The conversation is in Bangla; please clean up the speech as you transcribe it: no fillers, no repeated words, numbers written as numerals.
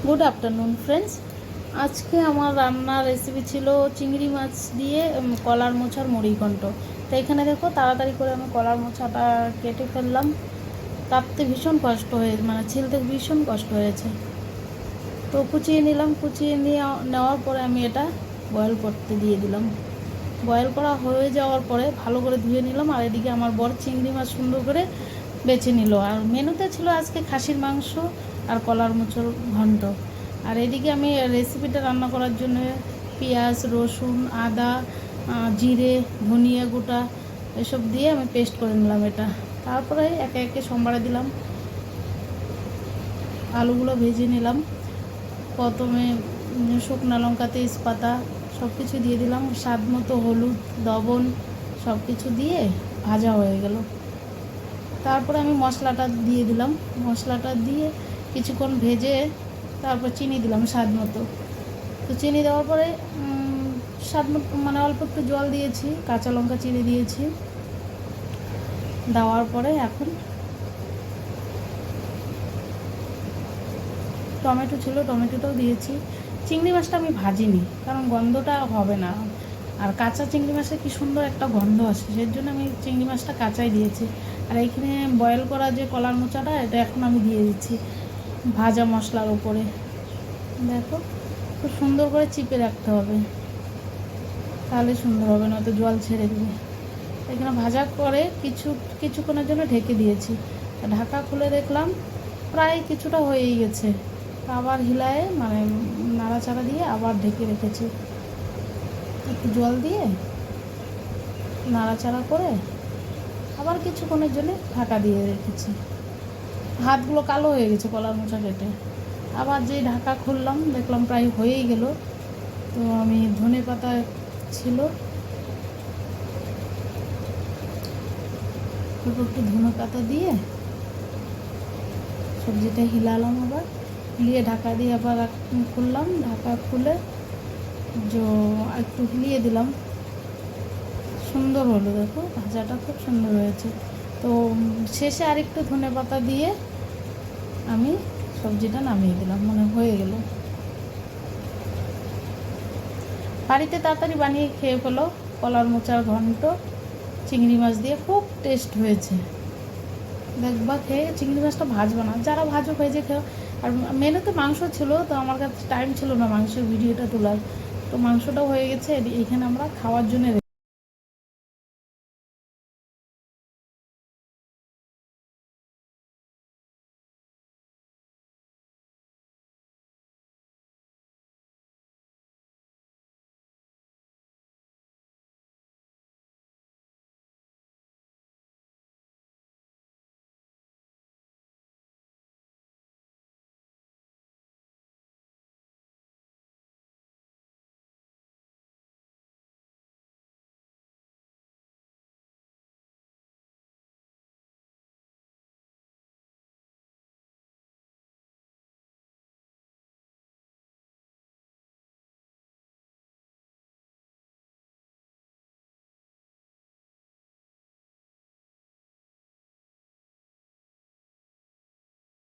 Good afternoon friends. আজকে আমার রান্নার রেসিপি ছিল চিংড়ি মাছ দিয়ে কলার মোচার মুড়িঘণ্ট। তো এখানে দেখো তাড়াতাড়ি করে আমি কলার মোচাটা কেটে ফেললাম। কাটতে ভীষণ কষ্ট হয়ে ছিলতে ভীষণ কষ্ট হয়েছে। তো কুচিয়ে নিলাম, নেওয়ার পরে আমি এটা বয়েল করতে দিয়ে দিলাম। বয়েল করা হয়ে যাওয়ার পরে ভালো করে ধুয়ে নিলাম। আর এদিকে আমার বর চিংড়ি মাছ সুন্দর করে বেছে নিল। আর মেনুতে ছিল আজকে খাসির মাংস আর কলার মোচর ঘন্ট। আর এদিকে আমি রেসিপিটা রান্না করার জন্য পেঁয়াজ, রসুন, আদা, জিরে, ধনিয়া গোটা এসব দিয়ে আমি পেস্ট করে নিলাম এটা। তারপরে একে একে সম্বারে দিলাম, আলুগুলো ভেজে নিলাম। প্রথমে শুকনো লঙ্কা, তেজপাতা সব কিছু দিয়ে দিলাম, স্বাদ মতো হলুদ, লবণ সব কিছু দিয়ে ভাজা হয়ে গেল। তারপরে আমি মশলাটা দিয়ে দিলাম। মশলাটা দিয়ে কিছুক্ষণ ভেজে তারপর চিনি দিলাম স্বাদ মতো। তো চিনি দেওয়ার পরে স্বাদ মতো অল্প একটু জল দিয়েছি, কাঁচা লঙ্কা চিনি দিয়েছি। দেওয়ার পরে এখন টমেটো ছিল, টমেটোটাও দিয়েছি। চিংড়ি মাছটা আমি ভাজিনি, কারণ গন্ধটা হবে না। আর কাঁচা চিংড়ি মাছের কি সুন্দর একটা গন্ধ আসে, সেই জন্য আমি চিংড়ি মাছটা কাঁচাই দিয়েছি। আর এইখানে বয়েল করা যে কলার মোচাটা, এটা এখন আমি দিয়ে দিচ্ছি ভাজা মশলার উপরে। দেখো, খুব সুন্দর করে চিপে রাখতে হবে, তাহলে সুন্দর হবে, নয়তো জল ছেড়ে দেবে। এখানে ভাজা করে কিছুক্ষণের জন্য ঢেকে দিয়েছি। ঢাকা খুলে দেখলাম প্রায় কিছুটা হয়েই গেছে। আবার হিলায়ে নাড়াচাড়া দিয়ে আবার ঢেকে রেখেছি। একটু জল দিয়ে নাড়াচাড়া করে আবার কিছুক্ষণের জন্য ঢাকা দিয়ে রেখেছি। হাতগুলো কালো হয়ে গেছে কলার মোচা কেটে। আবার যেই ঢাকা খুললাম দেখলাম প্রায় হয়েই গেল। তো আমি ধনেপাতা ছিল, একটু ধনেপাতা দিয়ে সবজিটা হিলালাম, আবার হিলিয়ে ঢাকা দিয়ে আবার খুললাম। ঢাকা খুলে একটু হিলিয়ে দিলাম। সুন্দর হলো, দেখো ভাজাটা খুব সুন্দর হয়েছে। তো শেষে আরেকটু ধনেপাতা দিয়ে আমি সবজিটা নামিয়ে দিলাম, হয়ে গেল। বাড়িতে তাড়াতাড়ি বানিয়ে খেয়ে ফেলো কলার মোচার ঘন্ট চিংড়ি মাছ দিয়ে, খুব টেস্ট হয়েছে। দেখবা খেয়ে, চিংড়ি মাছটা ভাজবা না, যারা ভাজো ভেজে খেও। আর মেনুতে মাংস ছিল, তো আমার কাছে টাইম ছিল না মাংসের ভিডিওটা তোলার। তো মাংসটাও হয়ে গেছে, এইখানে আমরা খাওয়ার জন্য